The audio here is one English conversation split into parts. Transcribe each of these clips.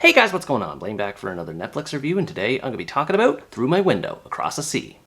Hey guys, what's going on? Blaine back for another Netflix review, and today I'm going to be talking about Through My Window Across the Sea.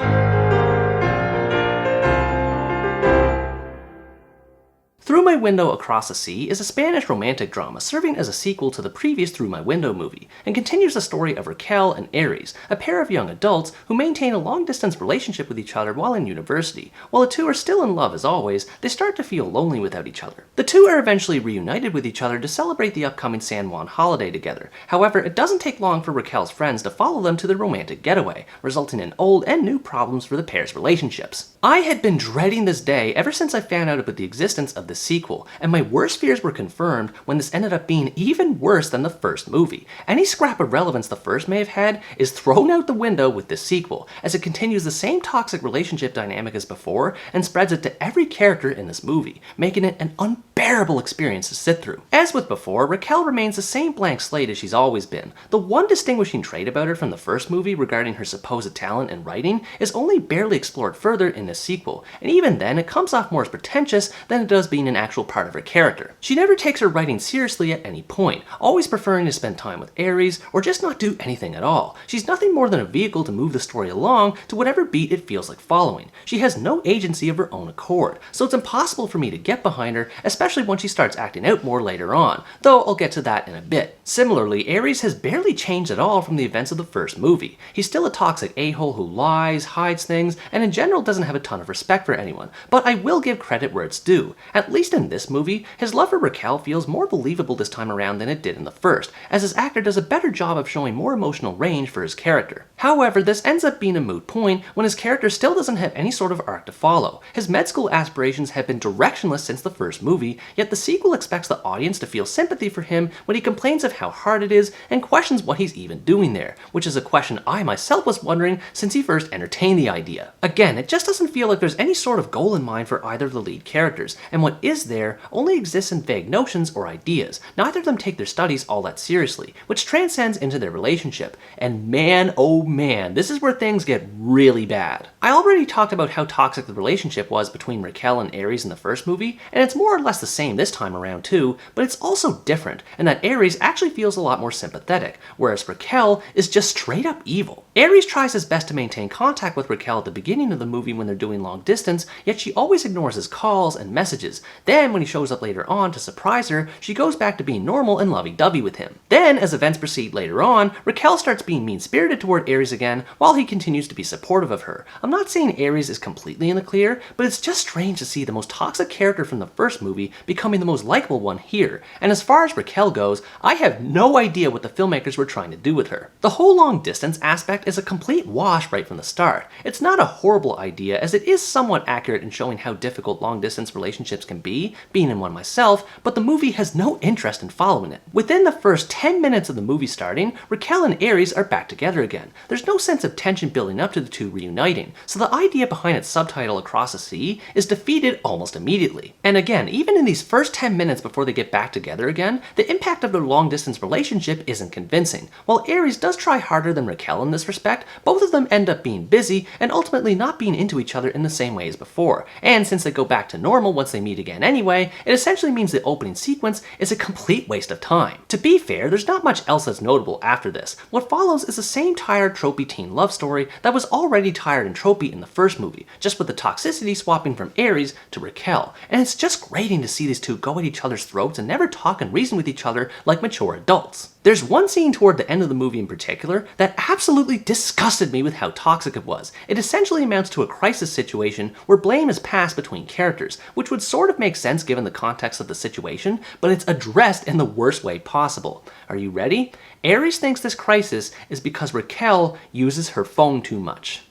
Through My Window Across the Sea is a Spanish romantic drama serving as a sequel to the previous Through My Window movie, and continues the story of Raquel and Aries, a pair of young adults who maintain a long-distance relationship with each other while in university. While the two are still in love as always, they start to feel lonely without each other. The two are eventually reunited with each other to celebrate the upcoming San Juan holiday together. However, it doesn't take long for Raquel's friends to follow them to their romantic getaway, resulting in old and new problems for the pair's relationships. I had been dreading this day ever since I found out about the existence of this sequel, and my worst fears were confirmed when this ended up being even worse than the first movie. Any scrap of relevance the first may have had is thrown out the window with this sequel, as it continues the same toxic relationship dynamic as before and spreads it to every character in this movie, making it an unbearable experience to sit through. As with before, Raquel remains the same blank slate as she's always been. The one distinguishing trait about her from the first movie regarding her supposed talent in writing is only barely explored further in this sequel, and even then it comes off more as pretentious than it does being an actual part of her character. She never takes her writing seriously at any point, always preferring to spend time with Aries or just not do anything at all. She's nothing more than a vehicle to move the story along to whatever beat it feels like following. She has no agency of her own accord, so it's impossible for me to get behind her, especially when she starts acting out more later on, though I'll get to that in a bit. Similarly, Aries has barely changed at all from the events of the first movie. He's still a toxic a-hole who lies, hides things, and in general doesn't have a ton of respect for anyone, but I will give credit where it's due. At least in this movie, his love for Raquel feels more believable this time around than it did in the first, as his actor does a better job of showing more emotional range for his character. However, this ends up being a moot point when his character still doesn't have any sort of arc to follow. His med school aspirations have been directionless since the first movie, yet the sequel expects the audience to feel sympathy for him when he complains of how hard it is and questions what he's even doing there, which is a question I myself was wondering since he first entertained the idea. Again, it just doesn't feel like there's any sort of goal in mind for either of the lead characters, and what is there only exists in vague notions or ideas. Neither of them take their studies all that seriously, which transcends into their relationship. And man, oh man, this is where things get really bad. I already talked about how toxic the relationship was between Raquel and Aries in the first movie, and it's more or less the same this time around too, but it's also different, in that Aries actually feels a lot more sympathetic, whereas Raquel is just straight up evil. Aries tries his best to maintain contact with Raquel at the beginning of the movie when they're doing long distance, yet she always ignores his calls and messages. Then when he shows up later on to surprise her, she goes back to being normal and lovey-dovey with him. Then, as events proceed later on, Raquel starts being mean-spirited toward Aries again, while he continues to be supportive of her. I'm not saying Aries is completely in the clear, but it's just strange to see the most toxic character from the first movie becoming the most likable one here. And as far as Raquel goes, I have no idea what the filmmakers were trying to do with her. The whole long-distance aspect is a complete wash right from the start. It's not a horrible idea, as it is somewhat accurate in showing how difficult long-distance relationships can be, being in one myself, but the movie has no interest in following it. Within the first 10 minutes of the movie starting, Raquel and Aries are back together again. There's no sense of tension building up to the two reuniting, so the idea behind its subtitle Across the Sea is defeated almost immediately. And again, even in these first 10 minutes before they get back together again, the impact of their long-distance relationship isn't convincing. While Aries does try harder than Raquel in this respect, both of them end up being busy and ultimately not being into each other in the same way as before. And since they go back to normal once they meet again anyway, it essentially means the opening sequence is a complete waste of time. To be fair, there's not much else that's notable after this. What follows is the same tired, tropey teen love story that was already tired and tropey in the first movie, just with the toxicity swapping from Aries to Raquel. And it's just grating to see these two go at each other's throats and never talk and reason with each other like mature adults. There's one scene toward the end of the movie in particular that absolutely disgusted me with how toxic it was. It essentially amounts to a crisis situation where blame is passed between characters, which would sort of make sense given the context of the situation, but it's addressed in the worst way possible. Are you ready? Aries thinks this crisis is because Raquel uses her phone too much.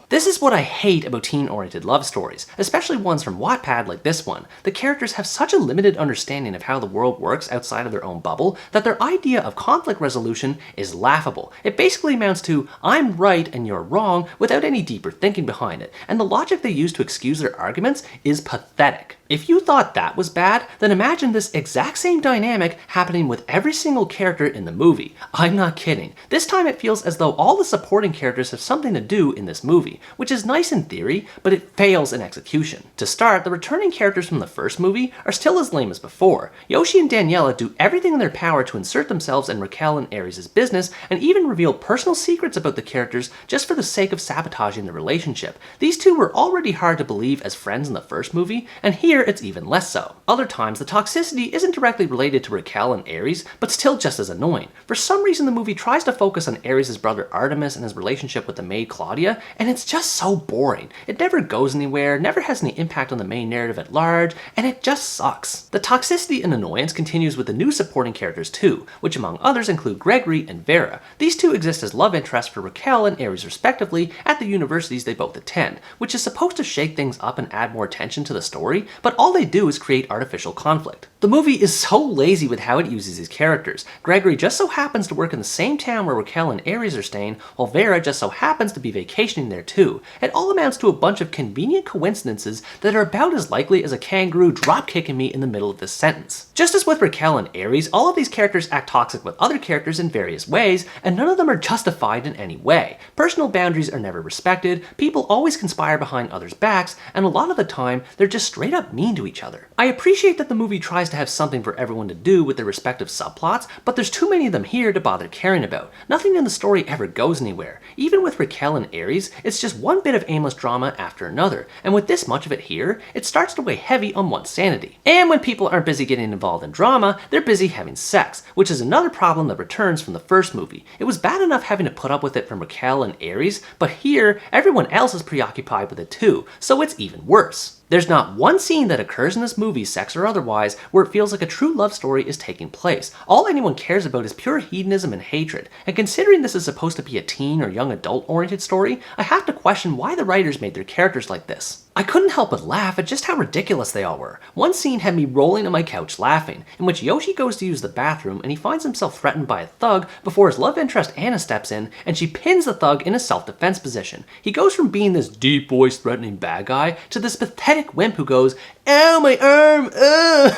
This is what I hate about teen-oriented love stories, especially ones from Wattpad like this one. The characters have such a limited understanding of how the world works outside of their own bubble that their idea of conflict resolution is laughable. It basically amounts to, I'm right and you're wrong, without any deeper thinking behind it, and the logic they use to excuse their arguments is pathetic. If you thought that was bad, then imagine this exact same dynamic happening with every single character in the movie. I'm not kidding. This time it feels as though all the supporting characters have something to do in this movie, which is nice in theory, but it fails in execution. To start, the returning characters from the first movie are still as lame as before. Yoshi and Daniela do everything in their power to insert themselves in Raquel and Ares' business, and even reveal personal secrets about the characters just for the sake of sabotaging the relationship. These two were already hard to believe as friends in the first movie, and here it's even less so. Other times, the toxicity isn't directly related to Raquel and Ares, but still just as annoying. For some reason, the movie tries to focus on Ares' brother Artemis and his relationship with the maid Claudia, and it's just so boring. It never goes anywhere, never has any impact on the main narrative at large, and it just sucks. The toxicity and annoyance continues with the new supporting characters too, which among others include Gregory and Vera. These two exist as love interests for Raquel and Ares respectively at the universities they both attend, which is supposed to shake things up and add more tension to the story, but all they do is create artificial conflict. The movie is so lazy with how it uses these characters. Gregory just so happens to work in the same town where Raquel and Ares are staying, while Vera just so happens to be vacationing there too. It all amounts to a bunch of convenient coincidences that are about as likely as a kangaroo drop-kicking me in the middle of this sentence. Just as with Raquel and Ares, all of these characters act toxic with other characters in various ways, and none of them are justified in any way. Personal boundaries are never respected, people always conspire behind others' backs, and a lot of the time, they're just straight up mean to each other. I appreciate that the movie tries to have something for everyone to do with their respective subplots, but there's too many of them here to bother caring about. Nothing in the story ever goes anywhere. Even with Raquel and Ares, it's just one bit of aimless drama after another, and with this much of it here, it starts to weigh heavy on one's sanity. And when people aren't busy getting involved in drama, they're busy having sex, which is another problem that returns from the first movie. It was bad enough having to put up with it from Raquel and Ares, but here, everyone else is preoccupied with it too, so it's even worse. There's not one scene that occurs in this movie, sex or otherwise, where it feels like a true love story is taking place. All anyone cares about is pure hedonism and hatred, and considering this is supposed to be a teen or young adult-oriented story, I have to question why the writers made their characters like this. I couldn't help but laugh at just how ridiculous they all were. One scene had me rolling on my couch laughing, in which Yoshi goes to use the bathroom and he finds himself threatened by a thug before his love interest Anna steps in and she pins the thug in a self-defense position. He goes from being this deep-voiced threatening bad guy to this pathetic wimp who goes, "Ow, my arm, ugh!"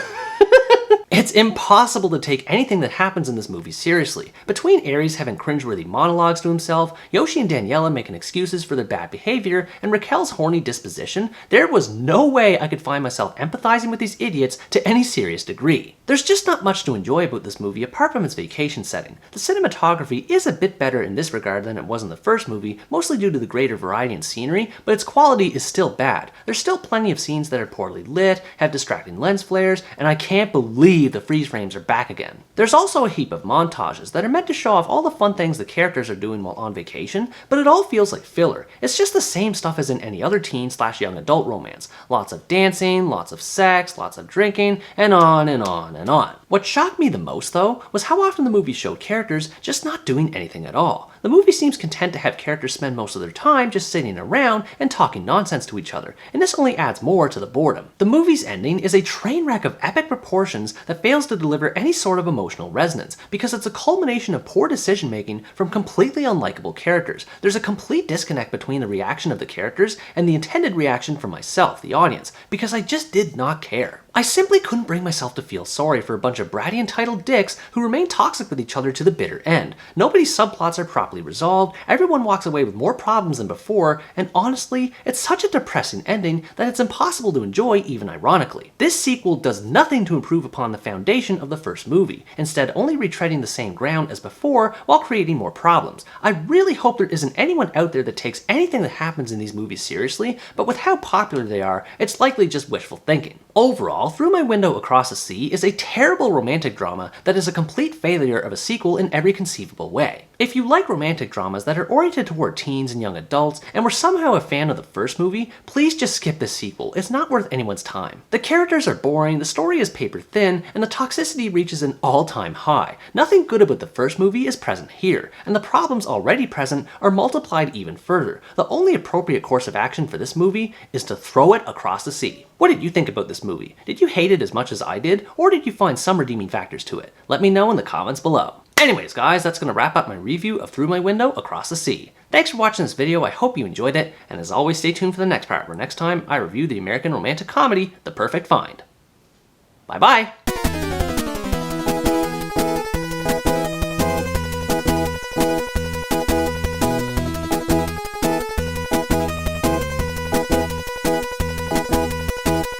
It's impossible to take anything that happens in this movie seriously. Between Ares having cringeworthy monologues to himself, Yoshi and Daniela making excuses for their bad behavior, and Raquel's horny disposition, there was no way I could find myself empathizing with these idiots to any serious degree. There's just not much to enjoy about this movie apart from its vacation setting. The cinematography is a bit better in this regard than it was in the first movie, mostly due to the greater variety in scenery, but its quality is still bad. There's still plenty of scenes that are poorly lit, have distracting lens flares, and I can't believe the freeze frames are back again. There's also a heap of montages that are meant to show off all the fun things the characters are doing while on vacation, but it all feels like filler. It's just the same stuff as in any other teen/young adult romance. Lots of dancing, lots of sex, lots of drinking, and on and on and on. What shocked me the most though, was how often the movie showed characters just not doing anything at all. The movie seems content to have characters spend most of their time just sitting around and talking nonsense to each other, and this only adds more to the boredom. The movie's ending is a train wreck of epic proportions that fails to deliver any sort of emotional resonance, because it's a culmination of poor decision making from completely unlikable characters. There's a complete disconnect between the reaction of the characters and the intended reaction from myself, the audience, because I just did not care. I simply couldn't bring myself to feel sorry for a bunch of bratty entitled dicks who remain toxic with each other to the bitter end. Nobody's subplots are properly resolved, everyone walks away with more problems than before, and honestly, it's such a depressing ending that it's impossible to enjoy even ironically. This sequel does nothing to improve upon the foundation of the first movie, instead only retreading the same ground as before while creating more problems. I really hope there isn't anyone out there that takes anything that happens in these movies seriously, but with how popular they are, it's likely just wishful thinking. Overall, Through My Window Across the Sea is a terrible romantic drama that is a complete failure of a sequel in every conceivable way. If you like romantic dramas that are oriented toward teens and young adults and were somehow a fan of the first movie, please just skip this sequel. It's not worth anyone's time. The characters are boring, the story is paper thin, and the toxicity reaches an all-time high. Nothing good about the first movie is present here, and the problems already present are multiplied even further. The only appropriate course of action for this movie is to throw it across the sea. What did you think about this movie? Did you hate it as much as I did, or did you find some redeeming factors to it? Let me know in the comments below. Anyways, guys, that's going to wrap up my review of Through My Window Across the Sea. Thanks for watching this video, I hope you enjoyed it, and as always, stay tuned for the next part, where next time I review the American romantic comedy, The Perfect Find. Bye-bye!